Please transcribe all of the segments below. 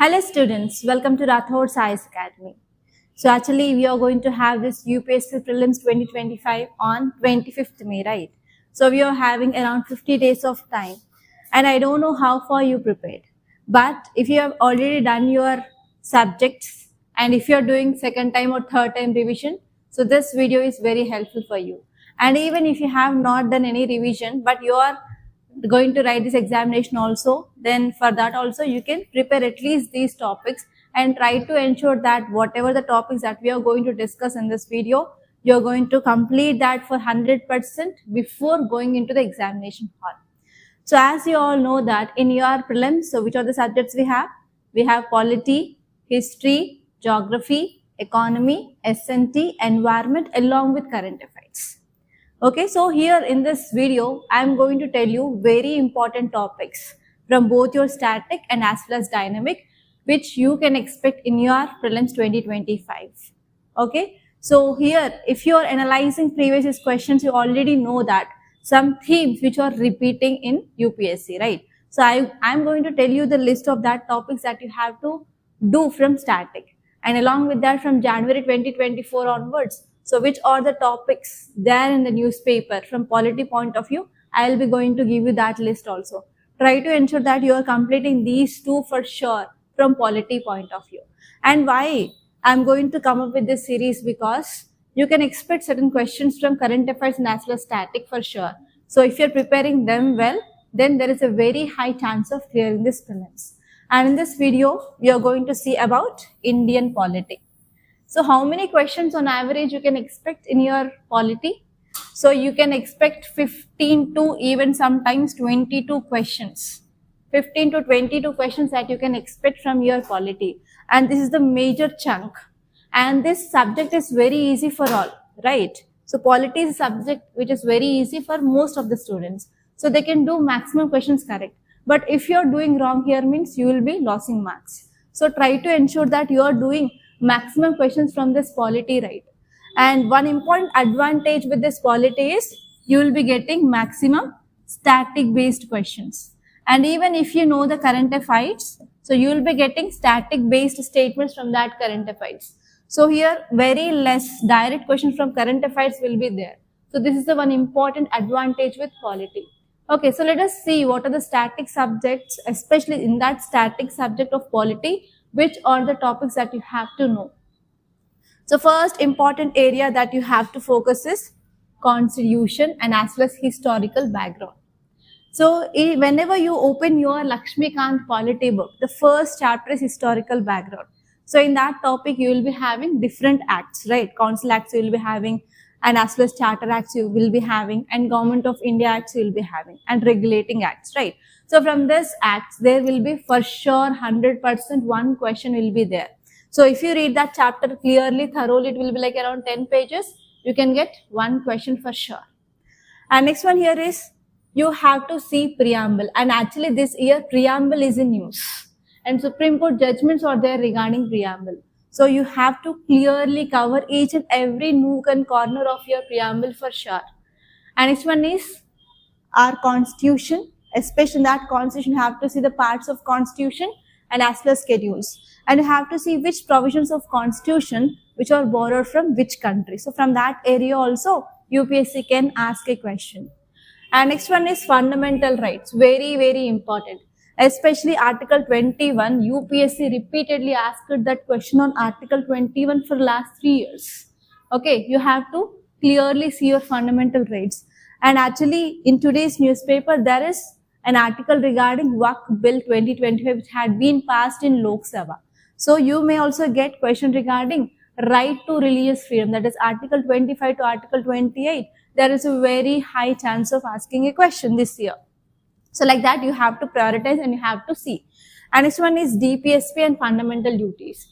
Hello students, welcome to Rathod Science Academy. So actually we are going to have this UPSC Prelims 2025 on 25th May, right? So we are having around 50 days of time and I don't know how far you prepared. But if you have already done your subjects and if you are doing second time or third time revision, so this video is very helpful for you. And even if you have not done any revision but you are going to write this examination also, then for that also you can prepare at least these topics and try to ensure that whatever the topics that we are going to discuss in this video, you're going to complete that for 100% before going into the examination hall. So as you all know that in your prelims, so which are the subjects we have? We have polity, history, geography, economy, SNT, environment along with current affairs. Okay, so here in this video, I am going to tell you very important topics from both your static and as well as dynamic, which you can expect in your prelims 2025. Okay, so here if you are analyzing previous questions, you already know that some themes which are repeating in UPSC, right? So I am going to tell you the list of that topics that you have to do from static, and along with that from January 2024 onwards. So which are the topics there in the newspaper from polity point of view, I will be going to give you that list also. Try to ensure that you are completing these two for sure from polity point of view. And why I am going to come up with this series, because you can expect certain questions from current affairs and as well as static for sure. So if you are preparing them well, then there is a very high chance of clearing this prelims. And in this video, we are going to see about Indian polity. So how many questions on average you can expect in your polity? So you can expect 15 to even sometimes 22 questions. 15 to 22 questions that you can expect from your polity. And this is the major chunk. And this subject is very easy for all, right? So polity is a subject which is very easy for most of the students. So they can do maximum questions correct. But if you are doing wrong here means you will be losing marks. So try to ensure that you are doing maximum questions from this polity, right? And one important advantage with this polity is you will be getting maximum static based questions. And even if you know the current affairs, so you will be getting static based statements from that current affairs. So here very less direct questions from current affairs will be there. So this is the one important advantage with polity. Okay, so let us see what are the static subjects, especially in that static subject of polity, which are the topics that you have to know. So first important area that you have to focus is constitution and as well as historical background. So whenever you open your Lakshmikant polity book, the first chapter is historical background. So in that topic, you will be having different acts, right? Council acts you will be having, and as well as charter acts you will be having, and government of India acts you will be having, and regulating acts, right? So from this acts, there will be for sure 100% one question will be there. So if you read that chapter clearly, thoroughly, it will be like around 10 pages. You can get one question for sure. And next one here is you have to see preamble. And actually this year preamble is in news. And Supreme Court judgments are there regarding preamble. So you have to clearly cover each and every nook and corner of your preamble for sure. And next one is our constitution. Especially in that constitution, you have to see the parts of constitution and as well as schedules. And you have to see which provisions of constitution which are borrowed from which country. So from that area also, UPSC can ask a question. And next one is fundamental rights. Very, very important. Especially Article 21, UPSC repeatedly asked that question on Article 21 for last 3 years. Okay, you have to clearly see your fundamental rights. And actually in today's newspaper, there is an article regarding Waqf Bill 2025 which had been passed in Lok Sabha. So you may also get question regarding right to religious freedom, that is Article 25 to Article 28. There is a very high chance of asking a question this year. So like that you have to prioritize and you have to see. And next one is DPSP and fundamental duties.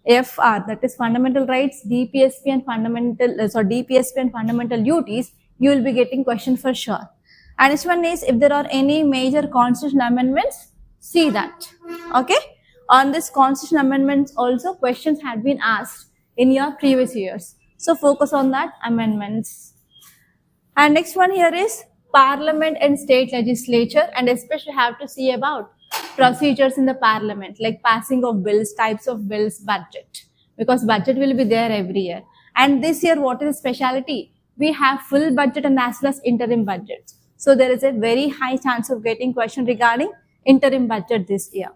FR, that is fundamental rights, DPSP and fundamental duties, you will be getting question for sure. And this one is if there are any major constitutional amendments, see that. Okay. On this constitutional amendments also questions had been asked in your previous years. So focus on that amendments. And next one here is Parliament and state legislature, and especially have to see about procedures in the parliament, like passing of bills, types of bills, budget, because budget will be there every year. And this year, what is the speciality? We have full budget and as well as interim budget. So there is a very high chance of getting question regarding interim budget this year.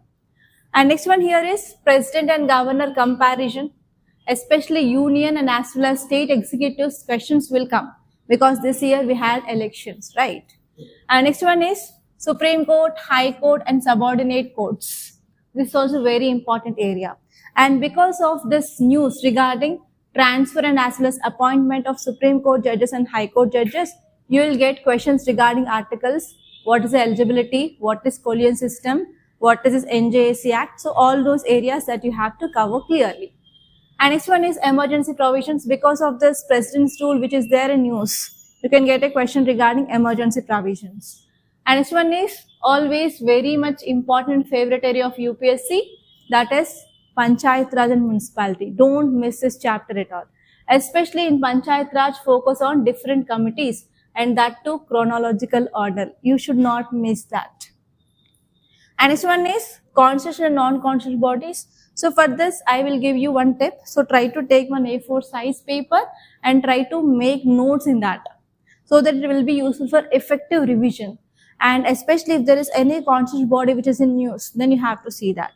And next one here is president and governor comparison, especially union and as well as state executives questions will come because this year we had elections, right? And next one is Supreme Court, High Court and subordinate courts. This is also very important area. And because of this news regarding transfer and as well as appointment of Supreme Court judges and High Court judges, you will get questions regarding articles, what is the eligibility, what is Collegium system, what is this NJAC Act. So all those areas that you have to cover clearly. And next one is emergency provisions. Because of this president's rule which is there in news, you can get a question regarding emergency provisions. And next one is always very much important favorite area of UPSC, that is Panchayat Raj and Municipality. Don't miss this chapter at all. Especially in Panchayat Raj, focus on different committees and that too chronological order. You should not miss that. And next one is constitutional and non-constitutional bodies. So for this, I will give you one tip. So try to take one A4 size paper and try to make notes in that, so that it will be useful for effective revision. And especially if there is any constitutional body which is in news, then you have to see that.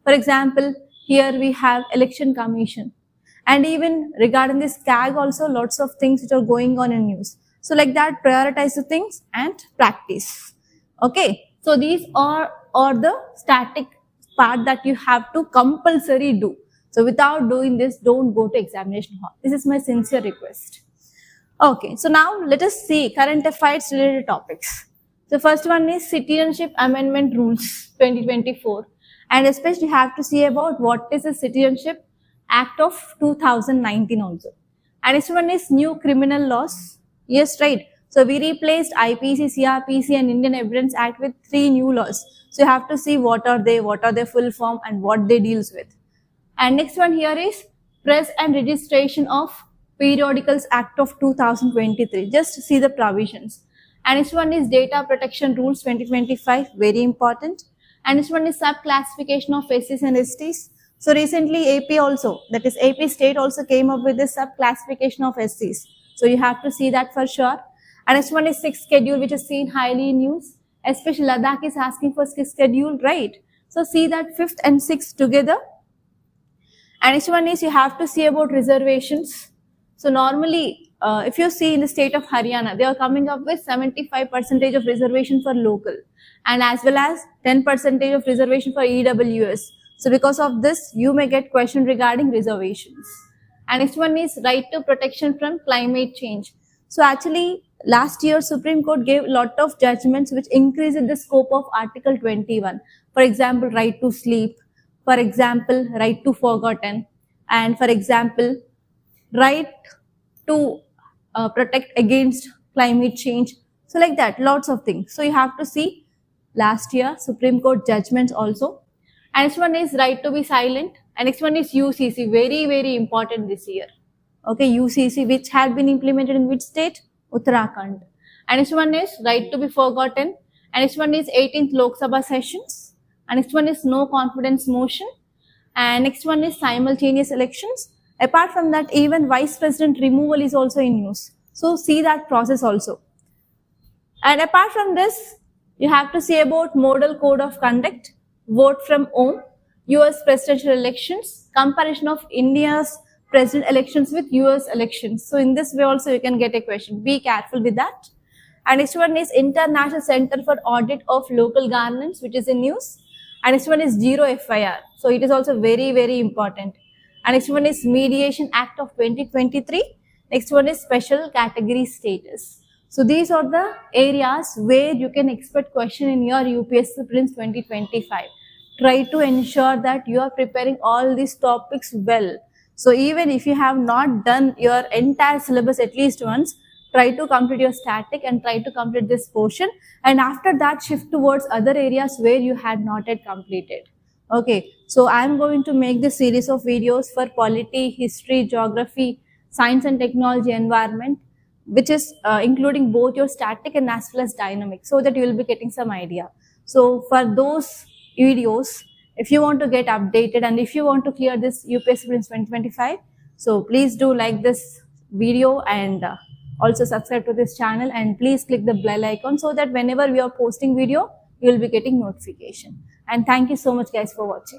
For example, here we have Election Commission. And even regarding this CAG also, lots of things which are going on in news. So like that, prioritize the things and practice. Okay. So these are the static part that you have to compulsory do. So without doing this, don't go to examination hall. This is my sincere request. Okay. So now let us see current affairs related topics. The first one is Citizenship Amendment Rules 2024. And especially you have to see about what is the Citizenship Act of 2019 also. And next one is new criminal laws. Yes, right. So we replaced IPC, CRPC and Indian Evidence Act with 3 new laws. So you have to see what are their full form and what they deals with. And next one here is Press and Registration of Periodicals Act of 2023. Just see the provisions. And next one is Data Protection Rules 2025, very important. And next one is sub-classification of SCs and STs. So recently AP also, that is AP state also came up with this sub-classification of SCs. So you have to see that for sure. And next one is 6th schedule, which is seen highly in news. Especially Ladakh is asking for 6th schedule, right? So see that 5th and 6th together. And next one is you have to see about reservations. So normally, if you see in the state of Haryana, they are coming up with 75% of reservation for local and as well as 10% of reservation for EWS. So because of this, you may get question regarding reservations. And next one is right to protection from climate change. So actually, last year Supreme Court gave a lot of judgments which increased the scope of Article 21. For example, right to sleep. For example, right to forgotten. And for example, right to protect against climate change. So like that, lots of things. So you have to see last year Supreme Court judgments also. And next one is right to be silent. And next one is UCC, very, very important this year. Okay, UCC, which had been implemented in which state? Uttarakhand. And next one is right to be forgotten. And next one is 18th Lok Sabha sessions. And next one is no confidence motion. And next one is simultaneous elections. Apart from that, even vice president removal is also in news. So see that process also. And apart from this, you have to see about model code of conduct, vote from home, US presidential elections, comparison of India's president elections with US elections. So in this way also you can get a question. Be careful with that. And next one is International Center for Audit of Local Governance, which is in news. And next one is Zero FIR. So it is also very, very important. And next one is Mediation Act of 2023. Next one is Special Category Status. So these are the areas where you can expect question in your UPSC Prelims 2025. Try to ensure that you are preparing all these topics well. So even if you have not done your entire syllabus at least once, try to complete your static and try to complete this portion. And after that, shift towards other areas where you had not yet completed. Okay, so I am going to make this series of videos for polity, history, geography, science and technology, environment, which is including both your static and as well as dynamic, so that you will be getting some idea. So for those videos if you want to get updated and if you want to clear this UPSC Prelims 2025. So please do like this video and also subscribe to this channel, and please click the bell icon so that whenever we are posting video, you will be getting notification. And thank you so much guys for watching.